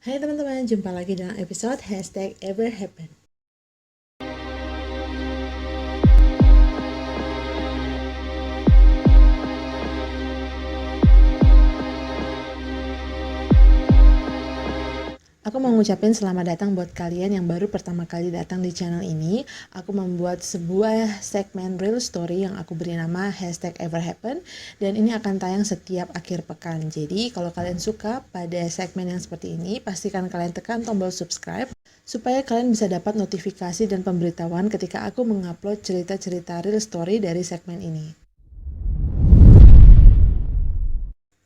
Hai teman-teman, jumpa lagi dalam episode #EverHappen. Aku mau ngucapin selamat datang buat kalian yang baru pertama kali datang di channel ini. Aku membuat sebuah segmen real story yang aku beri nama #EverHappen, dan ini akan tayang setiap akhir pekan. Jadi kalau kalian suka pada segmen yang seperti ini, pastikan kalian tekan tombol subscribe supaya kalian bisa dapat notifikasi dan pemberitahuan ketika aku mengupload cerita-cerita real story dari segmen ini.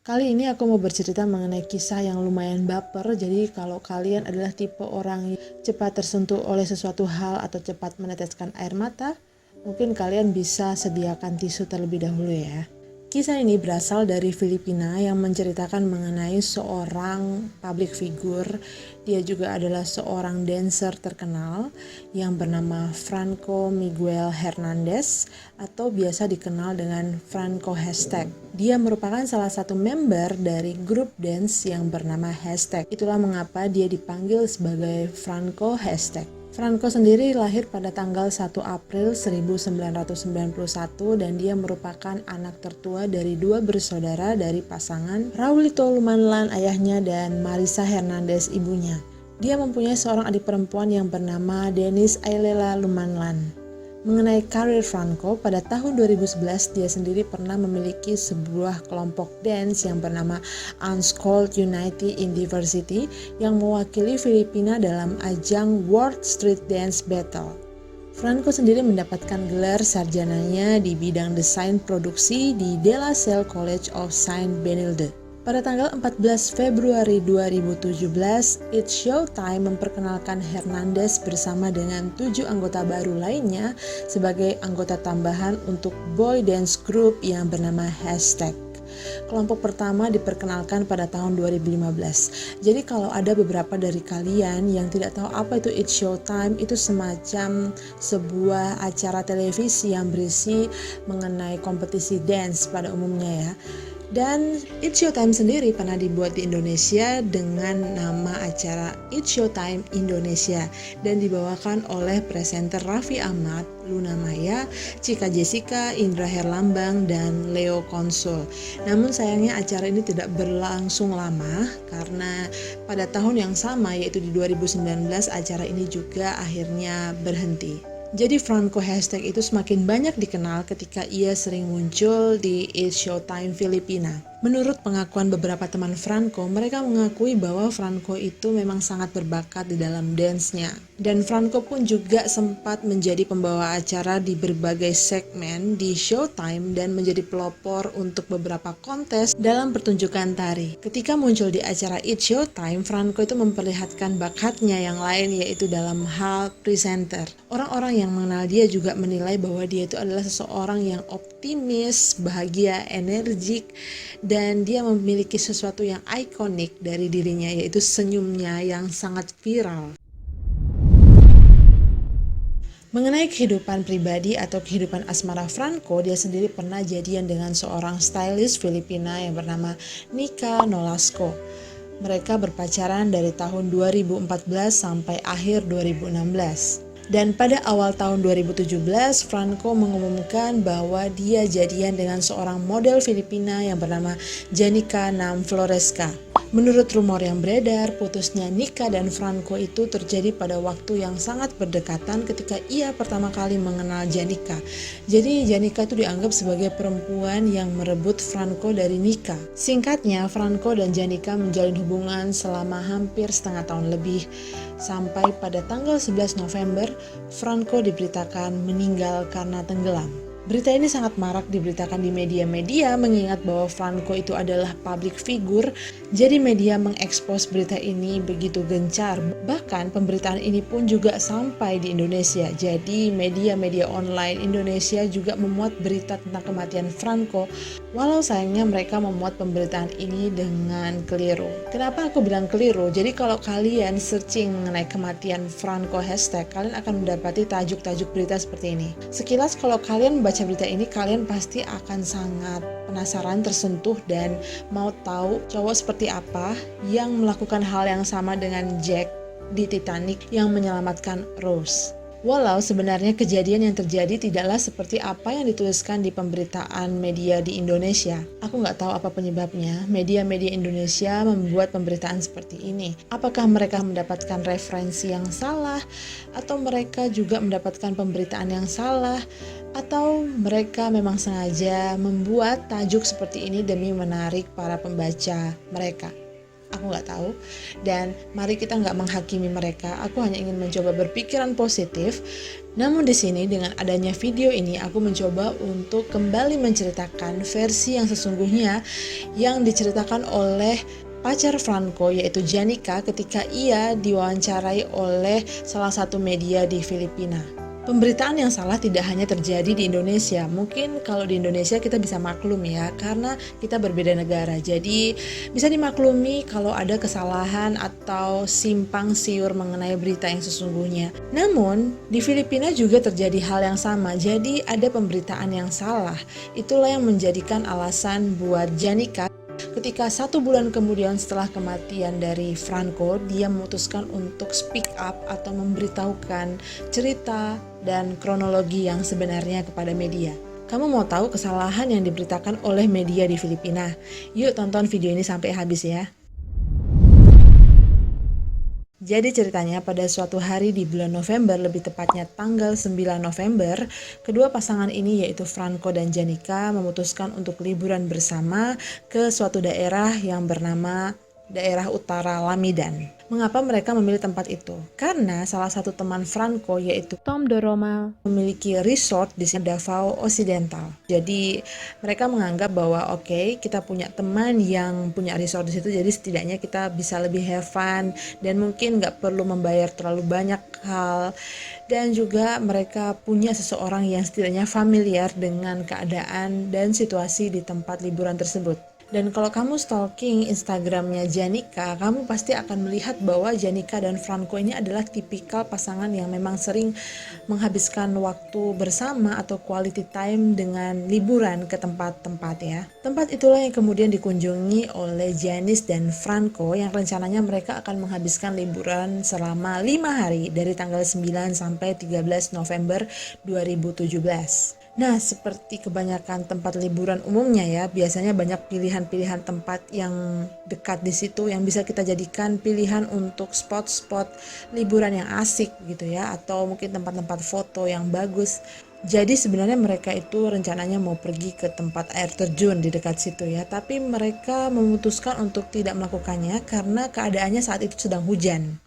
Kali ini aku mau bercerita mengenai kisah yang lumayan baper. Jadi kalau kalian adalah tipe orang yang cepat tersentuh oleh sesuatu hal atau cepat meneteskan air mata, mungkin kalian bisa sediakan tisu terlebih dahulu ya. Kisah ini berasal dari Filipina yang menceritakan mengenai seorang public figure. Dia juga adalah seorang dancer terkenal yang bernama Franco Miguel Hernandez atau biasa dikenal dengan Franco Hashtag. Dia merupakan salah satu member dari grup dance yang bernama Hashtag. Itulah mengapa dia dipanggil sebagai Franco Hashtag. Franco sendiri lahir pada tanggal 1 April 1991 dan dia merupakan anak tertua dari dua bersaudara dari pasangan Raulito Lumanlan ayahnya dan Marisa Hernandez ibunya. Dia mempunyai seorang adik perempuan yang bernama Dennis Ailela Lumanlan. Mengenai karir Franco, pada tahun 2011 dia sendiri pernah memiliki sebuah kelompok dance yang bernama Unschooled Unity in Diversity yang mewakili Filipina dalam ajang World Street Dance Battle. Franco sendiri mendapatkan gelar sarjananya di bidang desain produksi di De La Salle College of Saint Benilde. Pada tanggal 14 Februari 2017, It's Showtime memperkenalkan Hernandez bersama dengan 7 anggota baru lainnya sebagai anggota tambahan untuk boy dance group yang bernama Hashtag. Kelompok pertama diperkenalkan pada tahun 2015. Jadi kalau ada beberapa dari kalian yang tidak tahu apa itu It's Showtime, itu semacam sebuah acara televisi yang berisi mengenai kompetisi dance pada umumnya ya. Dan It's Showtime sendiri pernah dibuat di Indonesia dengan nama acara It's Showtime Indonesia dan dibawakan oleh presenter Raffi Ahmad, Luna Maya, Cika Jessica, Indra Herlambang, dan Leo Konsul. Namun sayangnya acara ini tidak berlangsung lama karena pada tahun yang sama yaitu di 2019 acara ini juga akhirnya berhenti. Jadi Franco Hashtag itu semakin banyak dikenal ketika ia sering muncul di It's Showtime Filipina. Menurut pengakuan beberapa teman Franco, mereka mengakui bahwa Franco itu memang sangat berbakat di dalam dance-nya. Dan Franco pun juga sempat menjadi pembawa acara di berbagai segmen di Showtime dan menjadi pelopor untuk beberapa kontes dalam pertunjukan tari. Ketika muncul di acara It's Showtime, Franco itu memperlihatkan bakatnya yang lain yaitu dalam hal presenter. Orang-orang yang mengenal dia juga menilai bahwa dia itu adalah seseorang yang optimis, bahagia, energik, dan dia memiliki sesuatu yang ikonik dari dirinya yaitu senyumnya yang sangat viral. Mengenai kehidupan pribadi atau kehidupan asmara Franco, dia sendiri pernah jadian dengan seorang stylist Filipina yang bernama Nika Nolasco. Mereka berpacaran dari tahun 2014 sampai akhir 2016. Dan pada awal tahun 2017, Franco mengumumkan bahwa dia jadian dengan seorang model Filipina yang bernama Janica Nam Floresca. Menurut rumor yang beredar, putusnya Nika dan Franco itu terjadi pada waktu yang sangat berdekatan ketika ia pertama kali mengenal Janica. Jadi Janica itu dianggap sebagai perempuan yang merebut Franco dari Nika. Singkatnya, Franco dan Janica menjalin hubungan selama hampir setengah tahun lebih. Sampai pada tanggal 11 November, Franco diberitakan meninggal karena tenggelam. Berita ini sangat marak diberitakan di media-media mengingat bahwa Franco itu adalah public figure, jadi media mengekspos berita ini begitu gencar. Bahkan pemberitaan ini pun juga sampai di Indonesia, jadi media-media online Indonesia juga memuat berita tentang kematian Franco, walau sayangnya mereka memuat pemberitaan ini dengan keliru. Kenapa aku bilang keliru? Jadi kalau kalian searching mengenai kematian Franco Hashtag, kalian akan mendapati tajuk-tajuk berita seperti ini. Sekilas kalau kalian membaca berita ini kalian pasti akan sangat penasaran, tersentuh, dan mau tahu cowok seperti apa yang melakukan hal yang sama dengan Jack di Titanic yang menyelamatkan Rose. Walau sebenarnya kejadian yang terjadi tidaklah seperti apa yang dituliskan di pemberitaan media di Indonesia. Aku nggak tahu apa penyebabnya media-media Indonesia membuat pemberitaan seperti ini. Apakah mereka mendapatkan referensi yang salah, atau mereka juga mendapatkan pemberitaan yang salah, atau mereka memang sengaja membuat tajuk seperti ini demi menarik para pembaca mereka. Aku nggak tahu, dan mari kita nggak menghakimi mereka. Aku hanya ingin mencoba berpikiran positif. Namun di sini dengan adanya video ini, aku mencoba untuk kembali menceritakan versi yang sesungguhnya yang diceritakan oleh pacar Franco, yaitu Janica, ketika ia diwawancarai oleh salah satu media di Filipina. Pemberitaan yang salah tidak hanya terjadi di Indonesia. Mungkin kalau di Indonesia kita bisa maklum ya, karena kita berbeda negara. Jadi bisa dimaklumi kalau ada kesalahan atau simpang siur mengenai berita yang sesungguhnya. Namun di Filipina juga terjadi hal yang sama. Jadi ada pemberitaan yang salah. Itulah yang menjadikan alasan buat Janica ketika 1 bulan kemudian setelah kematian dari Franco, dia memutuskan untuk speak up atau memberitahukan cerita dan kronologi yang sebenarnya kepada media. Kamu mau tahu kesalahan yang diberitakan oleh media di Filipina? Yuk tonton video ini sampai habis ya. Jadi ceritanya pada suatu hari di bulan November, lebih tepatnya tanggal 9 November, kedua pasangan ini yaitu Franco dan Janica memutuskan untuk liburan bersama ke suatu daerah yang bernama daerah utara Lamidan. Mengapa mereka memilih tempat itu? Karena salah satu teman Franco yaitu Tom Doroma memiliki resort di Davao Occidental. Jadi mereka menganggap bahwa oke, kita punya teman yang punya resort di situ, jadi setidaknya kita bisa lebih have fun dan mungkin nggak perlu membayar terlalu banyak hal. Dan juga mereka punya seseorang yang setidaknya familiar dengan keadaan dan situasi di tempat liburan tersebut. Dan kalau kamu stalking Instagramnya Janica, kamu pasti akan melihat bahwa Janica dan Franco ini adalah tipikal pasangan yang memang sering menghabiskan waktu bersama atau quality time dengan liburan ke tempat-tempat ya. Tempat itulah yang kemudian dikunjungi oleh Janice dan Franco yang rencananya mereka akan menghabiskan liburan selama 5 hari dari tanggal 9 sampai 13 November 2017. Nah, seperti kebanyakan tempat liburan umumnya ya, biasanya banyak pilihan-pilihan tempat yang dekat di situ yang bisa kita jadikan pilihan untuk spot-spot liburan yang asik gitu ya, atau mungkin tempat-tempat foto yang bagus. Jadi sebenarnya mereka itu rencananya mau pergi ke tempat air terjun di dekat situ ya, tapi mereka memutuskan untuk tidak melakukannya karena keadaannya saat itu sedang hujan.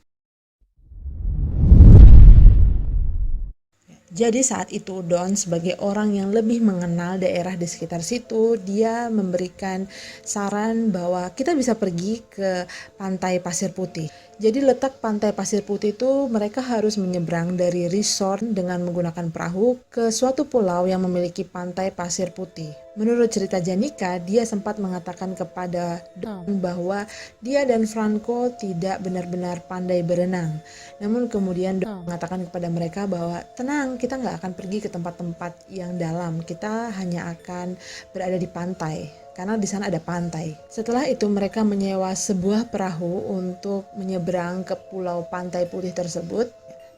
Jadi saat itu Don sebagai orang yang lebih mengenal daerah di sekitar situ, dia memberikan saran bahwa kita bisa pergi ke Pantai Pasir Putih. Jadi letak Pantai Pasir Putih itu mereka harus menyeberang dari resort dengan menggunakan perahu ke suatu pulau yang memiliki pantai pasir putih. Menurut cerita Janica, dia sempat mengatakan kepada Don bahwa dia dan Franco tidak benar-benar pandai berenang. Namun kemudian Don mengatakan kepada mereka bahwa tenang, kita nggak akan pergi ke tempat-tempat yang dalam, kita hanya akan berada di pantai karena di sana ada pantai. Setelah itu mereka menyewa sebuah perahu untuk menyeberang ke pulau Pantai Putih tersebut.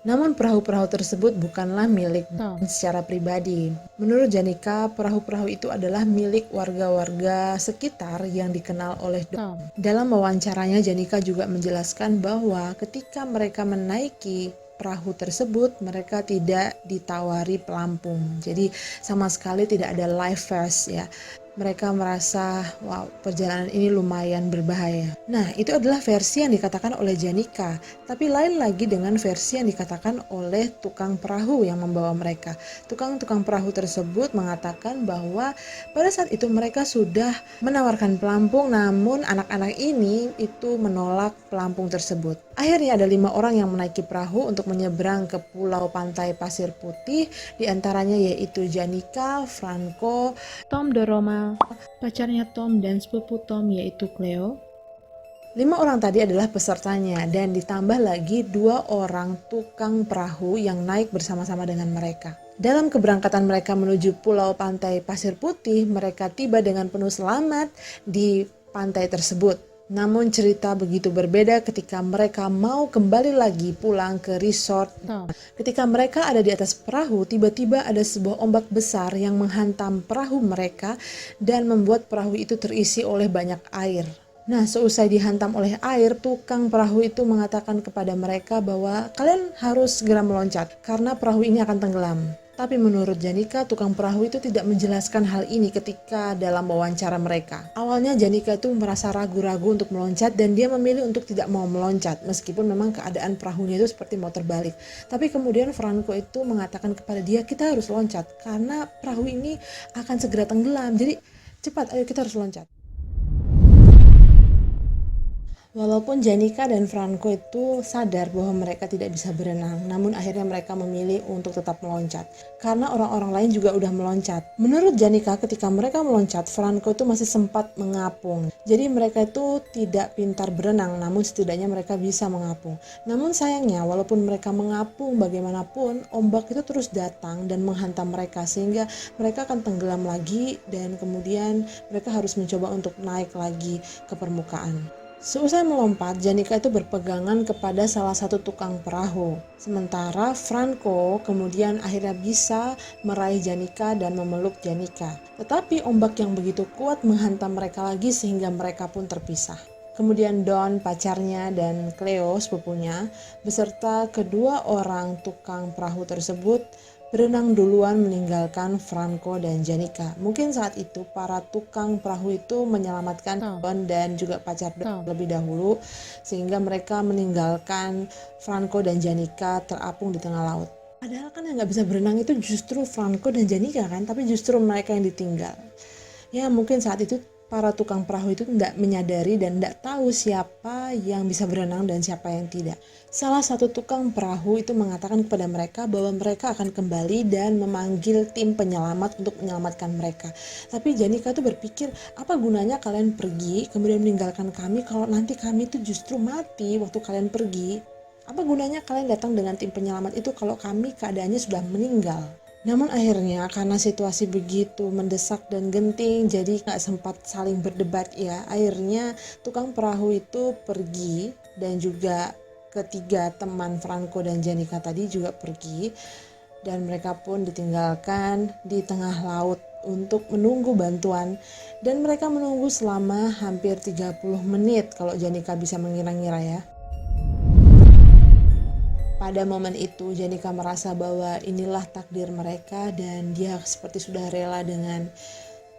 Namun perahu-perahu tersebut bukanlah milik Don secara pribadi. Menurut Janica, perahu-perahu itu adalah milik warga-warga sekitar yang dikenal oleh Don. Dalam wawancaranya, Janica juga menjelaskan bahwa ketika mereka menaiki perahu tersebut, mereka tidak ditawari pelampung. Jadi sama sekali tidak ada life vest ya. Mereka merasa, wow, perjalanan ini lumayan berbahaya. Nah, itu adalah versi yang dikatakan oleh Janica. Tapi lain lagi dengan versi yang dikatakan oleh tukang perahu yang membawa mereka. Tukang-tukang perahu tersebut mengatakan bahwa pada saat itu mereka sudah menawarkan pelampung, namun anak-anak ini itu menolak pelampung tersebut. Akhirnya ada 5 orang yang menaiki perahu untuk menyeberang ke pulau Pantai Pasir Putih. Di antaranya yaitu Janica, Franco, Tom Doroma, pacarnya Tom, dan sepupu Tom yaitu Cleo. 5 orang tadi adalah pesertanya dan ditambah lagi 2 orang tukang perahu yang naik bersama-sama dengan mereka. Dalam keberangkatan mereka menuju pulau pantai Pasir Putih, mereka tiba dengan penuh selamat di pantai tersebut. Namun cerita begitu berbeda ketika mereka mau kembali lagi pulang ke resort. Ketika mereka ada di atas perahu, tiba-tiba ada sebuah ombak besar yang menghantam perahu mereka dan membuat perahu itu terisi oleh banyak air. Nah, seusai dihantam oleh air, tukang perahu itu mengatakan kepada mereka bahwa kalian harus segera meloncat karena perahu ini akan tenggelam. Tapi menurut Janika, tukang perahu itu tidak menjelaskan hal ini ketika dalam wawancara mereka. Awalnya Janika itu merasa ragu-ragu untuk meloncat dan dia memilih untuk tidak mau meloncat meskipun memang keadaan perahunya itu seperti mau terbalik. Tapi kemudian Franco itu mengatakan kepada dia, kita harus loncat karena perahu ini akan segera tenggelam. Jadi cepat, ayo kita harus loncat. Walaupun Janika dan Franco itu sadar bahwa mereka tidak bisa berenang, namun akhirnya mereka memilih untuk tetap meloncat. Karena orang-orang lain juga udah meloncat. Menurut Janika, ketika mereka meloncat, Franco itu masih sempat mengapung. Jadi mereka itu tidak pintar berenang, namun setidaknya mereka bisa mengapung. Namun sayangnya, walaupun mereka mengapung bagaimanapun, ombak itu terus datang dan menghantam mereka, sehingga mereka akan tenggelam lagi dan kemudian mereka harus mencoba untuk naik lagi ke permukaan. Seusai melompat, Janika itu berpegangan kepada salah satu tukang perahu. Sementara Franco kemudian akhirnya bisa meraih Janika dan memeluk Janika. Tetapi ombak yang begitu kuat menghantam mereka lagi sehingga mereka pun terpisah. Kemudian Don, pacarnya, dan Cleo, sepupunya, beserta kedua orang tukang perahu tersebut berenang duluan meninggalkan Franco dan Janika. Mungkin saat itu para tukang perahu itu menyelamatkan Don dan juga pacar Don lebih dahulu, sehingga mereka meninggalkan Franco dan Janika terapung di tengah laut. Padahal kan yang nggak bisa berenang itu justru Franco dan Janika kan, tapi justru mereka yang ditinggal. Ya mungkin saat itu para tukang perahu itu tidak menyadari dan tidak tahu siapa yang bisa berenang dan siapa yang tidak. Salah satu tukang perahu itu mengatakan kepada mereka bahwa mereka akan kembali dan memanggil tim penyelamat untuk menyelamatkan mereka. Tapi Janika tuh berpikir, apa gunanya kalian pergi kemudian meninggalkan kami kalau nanti kami itu justru mati waktu kalian pergi? Apa gunanya kalian datang dengan tim penyelamat itu kalau kami keadaannya sudah meninggal? Namun akhirnya karena situasi begitu mendesak dan genting, jadi gak sempat saling berdebat ya. Akhirnya tukang perahu itu pergi dan juga ketiga teman Franco dan Janika tadi juga pergi. Dan mereka pun ditinggalkan di tengah laut untuk menunggu bantuan. Dan mereka menunggu selama hampir 30 menit kalau Janika bisa mengira-ngira ya. Pada momen itu Janika merasa bahwa inilah takdir mereka dan dia seperti sudah rela dengan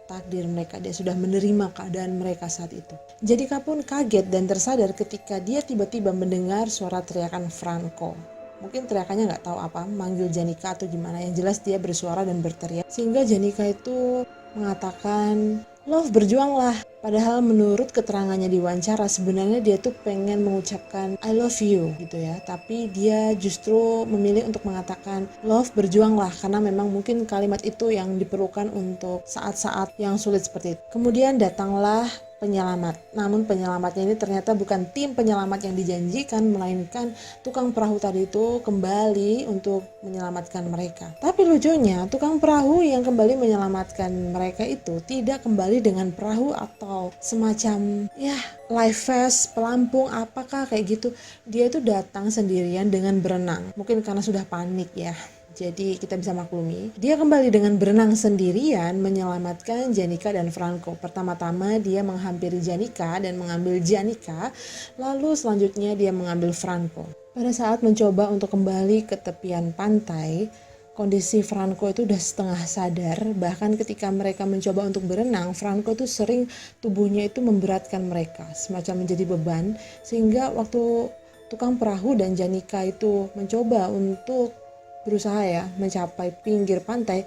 takdir mereka. Dia sudah menerima keadaan mereka saat itu. Janika pun kaget dan tersadar ketika dia tiba-tiba mendengar suara teriakan Franco. Mungkin teriakannya nggak tahu apa, manggil Janika atau gimana. Yang jelas dia bersuara dan berteriak. Sehingga Janika itu mengatakan, "Love, berjuanglah." Padahal menurut keterangannya di wawancara sebenarnya dia tuh pengen mengucapkan I love you gitu ya. Tapi dia justru memilih untuk mengatakan love, berjuanglah, karena memang mungkin kalimat itu yang diperlukan untuk saat-saat yang sulit seperti itu. Kemudian datanglah penyelamat. Namun penyelamatnya ini ternyata bukan tim penyelamat yang dijanjikan, melainkan tukang perahu tadi itu kembali untuk menyelamatkan mereka. Tapi lucunya tukang perahu yang kembali menyelamatkan mereka itu tidak kembali dengan perahu atau semacam ya life vest, pelampung, apakah kayak gitu. Dia itu datang sendirian dengan berenang. Mungkin karena sudah panik ya. Jadi kita bisa maklumi. Dia kembali dengan berenang sendirian menyelamatkan Janika dan Franco. Pertama-tama dia menghampiri Janika dan mengambil Janika. Lalu selanjutnya dia mengambil Franco. Pada saat mencoba untuk kembali ke tepian pantai, kondisi Franco itu udah setengah sadar. Bahkan ketika mereka mencoba untuk berenang, Franco tuh sering tubuhnya itu memberatkan mereka, semacam menjadi beban. Sehingga waktu tukang perahu dan Janika itu mencoba untuk berusaha ya mencapai pinggir pantai,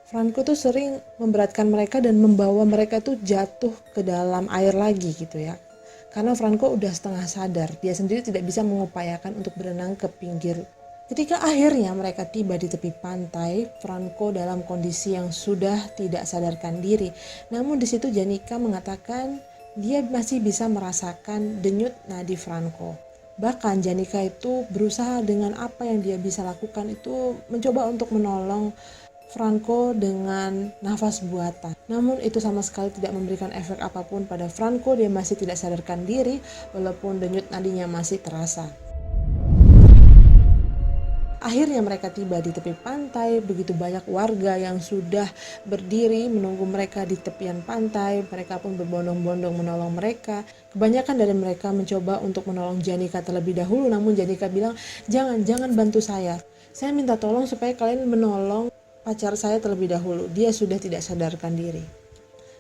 Franco tuh sering memberatkan mereka dan membawa mereka tuh jatuh ke dalam air lagi gitu ya. Karena Franco udah setengah sadar, dia sendiri tidak bisa mengupayakan untuk berenang ke pinggir. Ketika akhirnya mereka tiba di tepi pantai, Franco dalam kondisi yang sudah tidak sadarkan diri. Namun di situ Janika mengatakan dia masih bisa merasakan denyut nadi Franco. Bahkan Janika itu berusaha dengan apa yang dia bisa lakukan itu mencoba untuk menolong Franco dengan nafas buatan. Namun itu sama sekali tidak memberikan efek apapun pada Franco, dia masih tidak sadarkan diri walaupun denyut nadinya masih terasa. Akhirnya mereka tiba di tepi pantai, begitu banyak warga yang sudah berdiri menunggu mereka di tepian pantai. Mereka pun berbondong-bondong menolong mereka. Kebanyakan dari mereka mencoba untuk menolong Janika terlebih dahulu, namun Janika bilang, jangan bantu saya. Saya minta tolong supaya kalian menolong pacar saya terlebih dahulu. Dia sudah tidak sadarkan diri.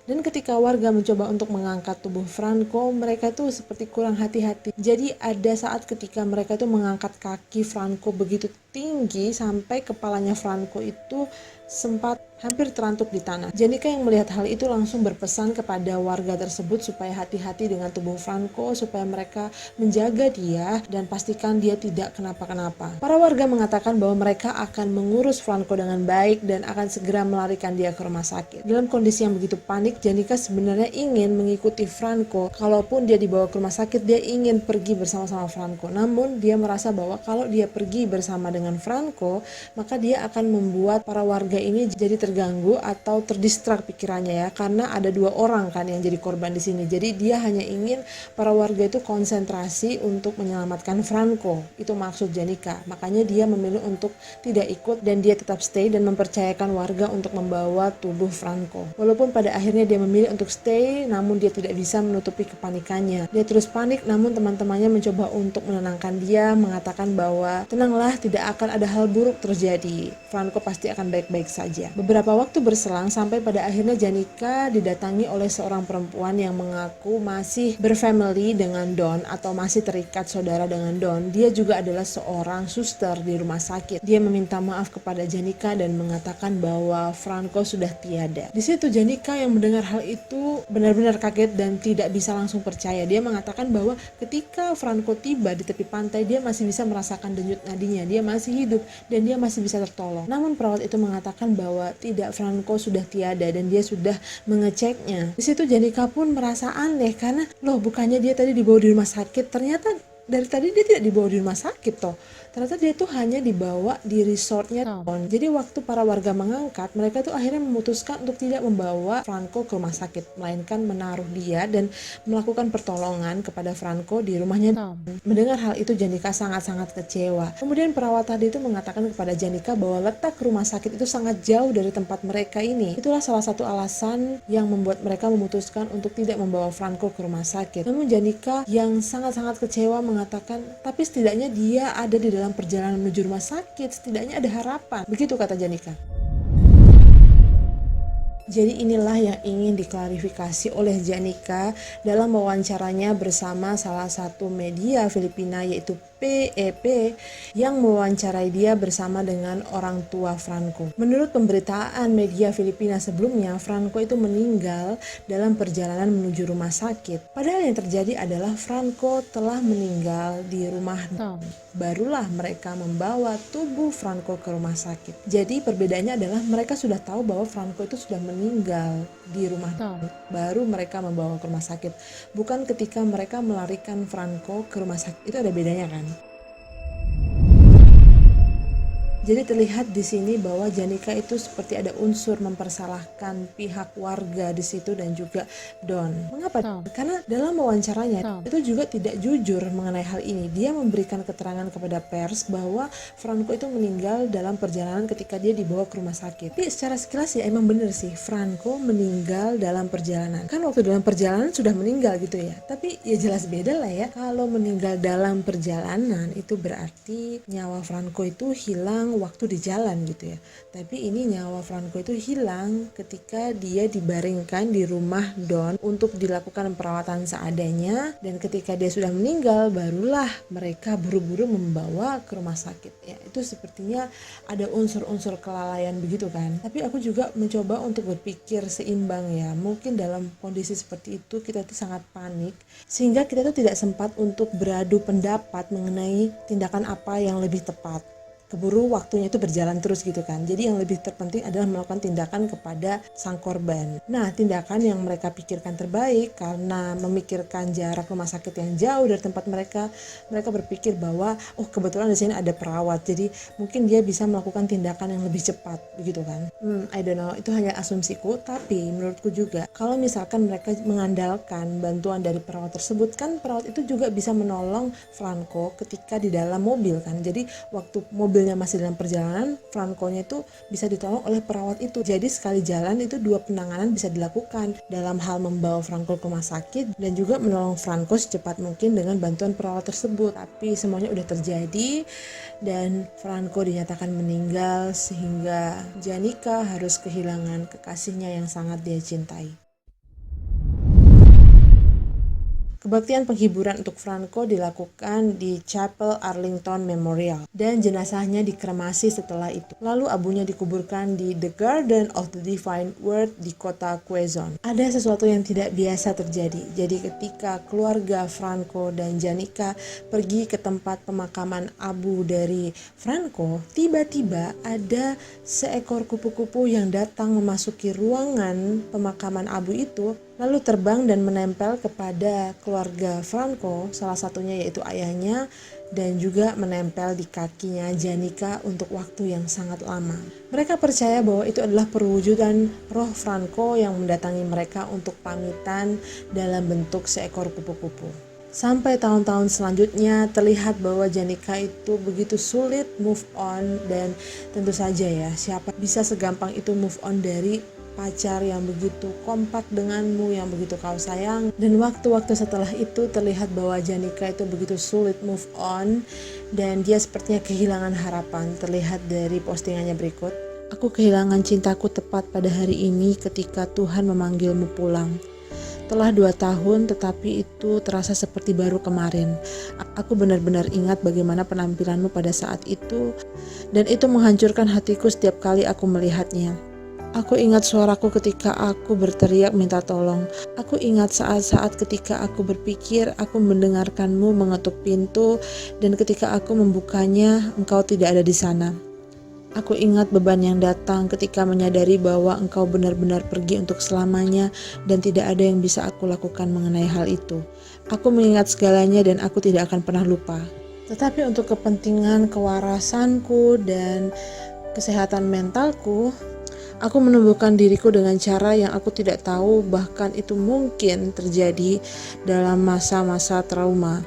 Dan ketika warga mencoba untuk mengangkat tubuh Franco, mereka itu seperti kurang hati-hati. Jadi ada saat ketika mereka itu mengangkat kaki Franco begitu tinggi sampai kepalanya Franco itu sempat hampir terantuk di tanah. Janika yang melihat hal itu langsung berpesan kepada warga tersebut supaya hati-hati dengan tubuh Franco, supaya mereka menjaga dia dan pastikan dia tidak kenapa-kenapa. Para warga mengatakan bahwa mereka akan mengurus Franco dengan baik dan akan segera melarikan dia ke rumah sakit. Dalam kondisi yang begitu panik, Janika sebenarnya ingin mengikuti Franco. Kalaupun dia dibawa ke rumah sakit, dia ingin pergi bersama-sama Franco. Namun dia merasa bahwa kalau dia pergi bersama dengan Franco, maka dia akan membuat para warga ini jadi terganggu atau terdistrak pikirannya ya, karena ada 2 orang kan yang jadi korban di sini. Jadi dia hanya ingin para warga itu konsentrasi untuk menyelamatkan Franco. Itu maksud Janika. Makanya dia memilih untuk tidak ikut dan dia tetap stay dan mempercayakan warga untuk membawa tubuh Franco. Walaupun pada akhirnya dia memilih untuk stay, namun dia tidak bisa menutupi kepanikannya. Dia terus panik, namun teman-temannya mencoba untuk menenangkan dia, mengatakan bahwa tenanglah, tidak akan ada hal buruk terjadi. Franco pasti akan baik-baik saja. Beberapa waktu berselang sampai pada akhirnya Janika didatangi oleh seorang perempuan yang mengaku masih berfamily dengan Don atau masih terikat saudara dengan Don. Dia juga adalah seorang suster di rumah sakit. Dia meminta maaf kepada Janika dan mengatakan bahwa Franco sudah tiada. Di situ Janika yang mendengar hal itu benar-benar kaget dan tidak bisa langsung percaya. Dia mengatakan bahwa ketika Franco tiba di tepi pantai, dia masih bisa merasakan denyut nadinya, dia masih hidup dan dia masih bisa tertolong. Namun perawat itu mengatakan bahwa tidak, Franco sudah tiada dan dia sudah mengeceknya. Di situ Janika pun merasa aneh karena loh, bukannya dia tadi dibawa di rumah sakit, ternyata dari tadi dia tidak dibawa di rumah sakit toh. Ternyata dia tuh hanya dibawa di resortnya Don. Jadi waktu para warga mengangkat, mereka tuh akhirnya memutuskan untuk tidak membawa Franco ke rumah sakit, melainkan menaruh dia dan melakukan pertolongan kepada Franco di rumahnya Don. Mendengar hal itu Janika sangat-sangat kecewa. Kemudian perawat tadi itu mengatakan kepada Janika bahwa letak rumah sakit itu sangat jauh dari tempat mereka ini. Itulah salah satu alasan yang membuat mereka memutuskan untuk tidak membawa Franco ke rumah sakit. Namun Janika yang sangat-sangat kecewa mengatakan, tapi setidaknya dia ada di dalam perjalanan menuju rumah sakit, setidaknya ada harapan. Begitu kata Janika. Jadi inilah yang ingin diklarifikasi oleh Janika dalam wawancaranya bersama salah satu media Filipina yaitu PEP yang mewawancarai dia bersama dengan orang tua Franco. Menurut pemberitaan media Filipina sebelumnya, Franco itu meninggal dalam perjalanan menuju rumah sakit. Padahal yang terjadi adalah Franco telah meninggal di rumah Don. Barulah mereka membawa tubuh Franco ke rumah sakit. Jadi perbedaannya adalah mereka sudah tahu bahwa Franco itu sudah meninggal di rumah Don. Baru mereka membawa ke rumah sakit. Bukan ketika mereka melarikan Franco ke rumah sakit. Itu ada bedanya kan? Jadi terlihat di sini bahwa Janika itu seperti ada unsur mempersalahkan pihak warga di situ dan juga Don. Mengapa? Karena dalam wawancaranya itu juga tidak jujur mengenai hal ini. Dia memberikan keterangan kepada pers bahwa Franco itu meninggal dalam perjalanan ketika dia dibawa ke rumah sakit. Tapi secara sekilas ya emang bener sih, Franco meninggal dalam perjalanan. Kan waktu dalam perjalanan sudah meninggal gitu ya. Tapi ya jelas beda lah ya. Kalau meninggal dalam perjalanan itu berarti nyawa Franco itu hilang waktu di jalan gitu ya. Tapi ini nyawa Franco itu hilang ketika dia dibaringkan di rumah Don untuk dilakukan perawatan seadanya, dan ketika dia sudah meninggal barulah mereka buru-buru membawa ke rumah sakit ya. Itu sepertinya ada unsur-unsur kelalaian begitu kan. Tapi aku juga mencoba untuk berpikir seimbang ya. Mungkin dalam kondisi seperti itu kita tuh sangat panik sehingga kita tuh tidak sempat untuk beradu pendapat mengenai tindakan apa yang lebih tepat. keburu waktunya itu berjalan terus gitu kan. Jadi yang lebih terpenting adalah melakukan tindakan kepada sang korban. Nah, tindakan yang mereka pikirkan terbaik karena memikirkan jarak rumah sakit yang jauh dari tempat mereka berpikir bahwa kebetulan di sini ada perawat, jadi mungkin dia bisa melakukan tindakan yang lebih cepat begitu kan. I don't know, itu hanya asumsiku, tapi menurutku juga kalau misalkan mereka mengandalkan bantuan dari perawat tersebut, kan perawat itu juga bisa menolong Franco ketika di dalam mobil kan. Jadi waktu mobilnya masih dalam perjalanan, Franco-nya itu bisa ditolong oleh perawat itu. Jadi sekali jalan itu dua penanganan bisa dilakukan dalam hal membawa Franco ke rumah sakit dan juga menolong Franco secepat mungkin dengan bantuan perawat tersebut. Tapi semuanya udah terjadi dan Franco dinyatakan meninggal sehingga Janica harus kehilangan kekasihnya yang sangat dia cintai. Kebaktian penghiburan untuk Franco dilakukan di Chapel Arlington Memorial dan jenazahnya dikremasi setelah itu. Lalu abunya dikuburkan di The Garden of the Divine Word di kota Quezon. Ada sesuatu yang tidak biasa terjadi. Jadi ketika keluarga Franco dan Janica pergi ke tempat pemakaman abu dari Franco, tiba-tiba ada seekor kupu-kupu yang datang memasuki ruangan pemakaman abu itu, lalu terbang dan menempel kepada keluarga Franco, salah satunya yaitu ayahnya, dan juga menempel di kakinya Janica untuk waktu yang sangat lama. Mereka percaya bahwa itu adalah perwujudan roh Franco yang mendatangi mereka untuk pamitan dalam bentuk seekor kupu-kupu. Sampai tahun-tahun selanjutnya terlihat bahwa Janica itu begitu sulit move on, dan tentu saja ya, siapa bisa segampang itu move on dari pacar yang begitu kompak denganmu, yang begitu kau sayang. Dan waktu-waktu setelah itu terlihat bahwa Janica itu begitu sulit move on dan dia sepertinya kehilangan harapan. Terlihat dari postingannya berikut. Aku kehilangan cintaku tepat pada hari ini ketika Tuhan memanggilmu pulang. Telah 2 tahun tetapi itu terasa seperti baru kemarin. Aku benar-benar ingat bagaimana penampilanmu pada saat itu, dan itu menghancurkan hatiku setiap kali aku melihatnya. Aku ingat suaraku ketika aku berteriak minta tolong. Aku ingat saat-saat ketika aku berpikir aku mendengarkanmu mengetuk pintu, dan ketika aku membukanya, engkau tidak ada di sana. Aku ingat beban yang datang ketika menyadari bahwa engkau benar-benar pergi untuk selamanya dan tidak ada yang bisa aku lakukan mengenai hal itu. Aku mengingat segalanya dan aku tidak akan pernah lupa. Tetapi untuk kepentingan kewarasanku dan kesehatan mentalku, aku menumbuhkan diriku dengan cara yang aku tidak tahu, bahkan itu mungkin terjadi dalam masa-masa trauma.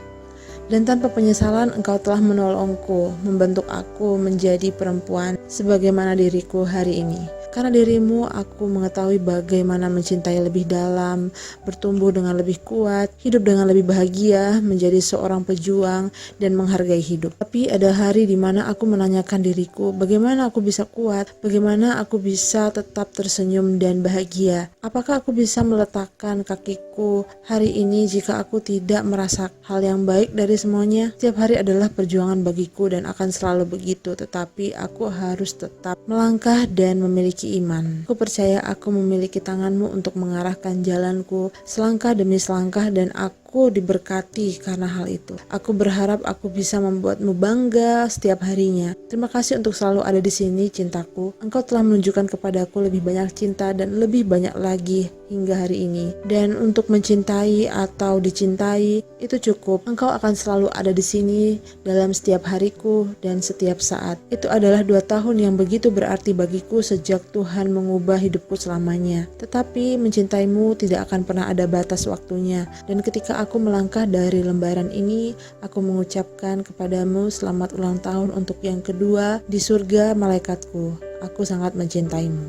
Dan tanpa penyesalan engkau telah menolongku, membentuk aku menjadi perempuan sebagaimana diriku hari ini. Karena dirimu, aku mengetahui bagaimana mencintai lebih dalam, bertumbuh dengan lebih kuat, hidup dengan lebih bahagia, menjadi seorang pejuang, dan menghargai hidup. Tapi ada hari di mana aku menanyakan diriku, bagaimana aku bisa kuat, bagaimana aku bisa tetap tersenyum dan bahagia. Apakah aku bisa meletakkan kakiku hari ini jika aku tidak merasa hal yang baik dari semuanya? Setiap hari adalah perjuangan bagiku dan akan selalu begitu, tetapi aku harus tetap melangkah dan memiliki iman. Aku percaya aku memiliki tanganmu untuk mengarahkan jalanku selangkah demi selangkah, dan aku diberkati karena hal itu. Aku berharap aku bisa membuatmu bangga setiap harinya. Terima kasih untuk selalu ada di sini, cintaku. Engkau telah menunjukkan kepadaku lebih banyak cinta dan lebih banyak lagi hingga hari ini. Dan untuk mencintai atau dicintai itu cukup. Engkau akan selalu ada di sini dalam setiap hariku dan setiap saat. Itu adalah 2 tahun yang begitu berarti bagiku sejak Tuhan mengubah hidupku selamanya. Tetapi mencintaimu tidak akan pernah ada batas waktunya. Dan ketika aku melangkah dari lembaran ini, aku mengucapkan kepadamu selamat ulang tahun untuk yang kedua di surga malaikatku. Aku sangat mencintaimu.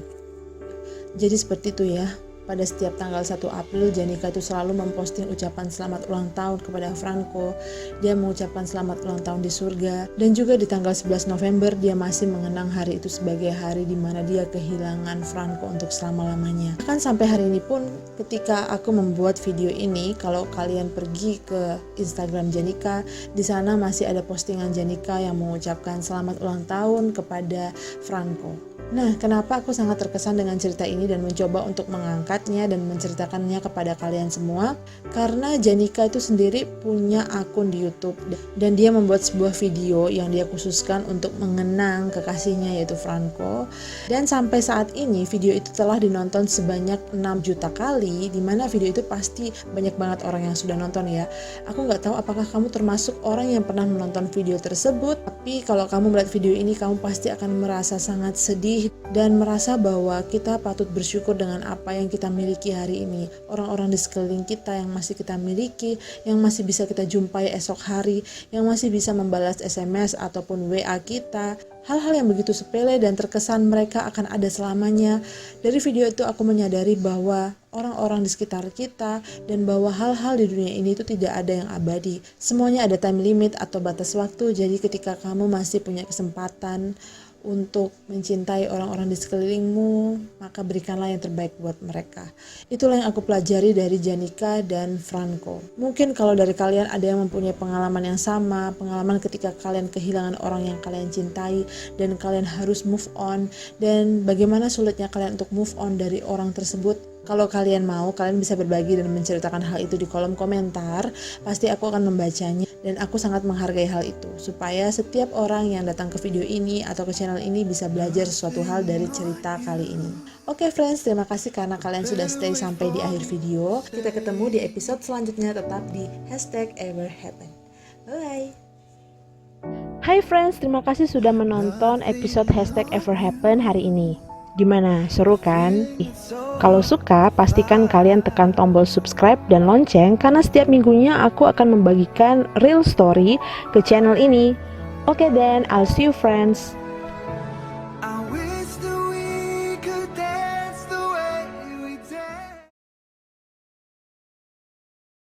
Jadi seperti itu ya. Pada setiap tanggal 1 April, Janica itu selalu memposting ucapan selamat ulang tahun kepada Franco. Dia mengucapkan selamat ulang tahun di surga. Dan juga di tanggal 11 November, dia masih mengenang hari itu sebagai hari di mana dia kehilangan Franco untuk selama-lamanya. Bahkan sampai hari ini pun, ketika aku membuat video ini, kalau kalian pergi ke Instagram Janica, di sana masih ada postingan Janica yang mengucapkan selamat ulang tahun kepada Franco. Nah, kenapa aku sangat terkesan dengan cerita ini dan mencoba untuk mengangkatnya dan menceritakannya kepada kalian semua? Karena Janika itu sendiri punya akun di YouTube dan dia membuat sebuah video yang dia khususkan untuk mengenang kekasihnya yaitu Franco. Dan sampai saat ini video itu telah dinonton sebanyak 6 juta kali, dimana video itu pasti banyak banget orang yang sudah nonton ya. Aku nggak tahu apakah kamu termasuk orang yang pernah menonton video tersebut, tapi kalau kamu melihat video ini kamu pasti akan merasa sangat sedih dan merasa bahwa kita patut bersyukur dengan apa yang kita miliki hari ini. Orang-orang di sekeliling kita yang masih kita miliki, yang masih bisa kita jumpai esok hari, yang masih bisa membalas SMS ataupun WA kita. Hal-hal yang begitu sepele dan terkesan mereka akan ada selamanya. Dari video itu aku menyadari bahwa orang-orang di sekitar kita dan bahwa hal-hal di dunia ini itu tidak ada yang abadi. Semuanya ada time limit atau batas waktu. Jadi ketika kamu masih punya kesempatan untuk mencintai orang-orang di sekelilingmu, maka berikanlah yang terbaik buat mereka. Itulah yang aku pelajari dari Janika dan Franco. Mungkin kalau dari kalian ada yang mempunyai pengalaman yang sama, pengalaman ketika kalian kehilangan orang yang kalian cintai dan kalian harus move on, dan bagaimana sulitnya kalian untuk move on dari orang tersebut. Kalau kalian mau, kalian bisa berbagi dan menceritakan hal itu di kolom komentar. Pasti aku akan membacanya dan aku sangat menghargai hal itu. Supaya setiap orang yang datang ke video ini atau ke channel ini bisa belajar sesuatu hal dari cerita kali ini. Oke friends, terima kasih karena kalian sudah stay sampai di akhir video. Kita ketemu di episode selanjutnya, tetap di #everhappen. Bye! Hai friends, terima kasih sudah menonton episode #everhappen hari ini. Gimana? Seru kan? Kalau suka, pastikan kalian tekan tombol subscribe dan lonceng karena setiap minggunya aku akan membagikan real story ke channel ini. Oke then, I'll see you friends.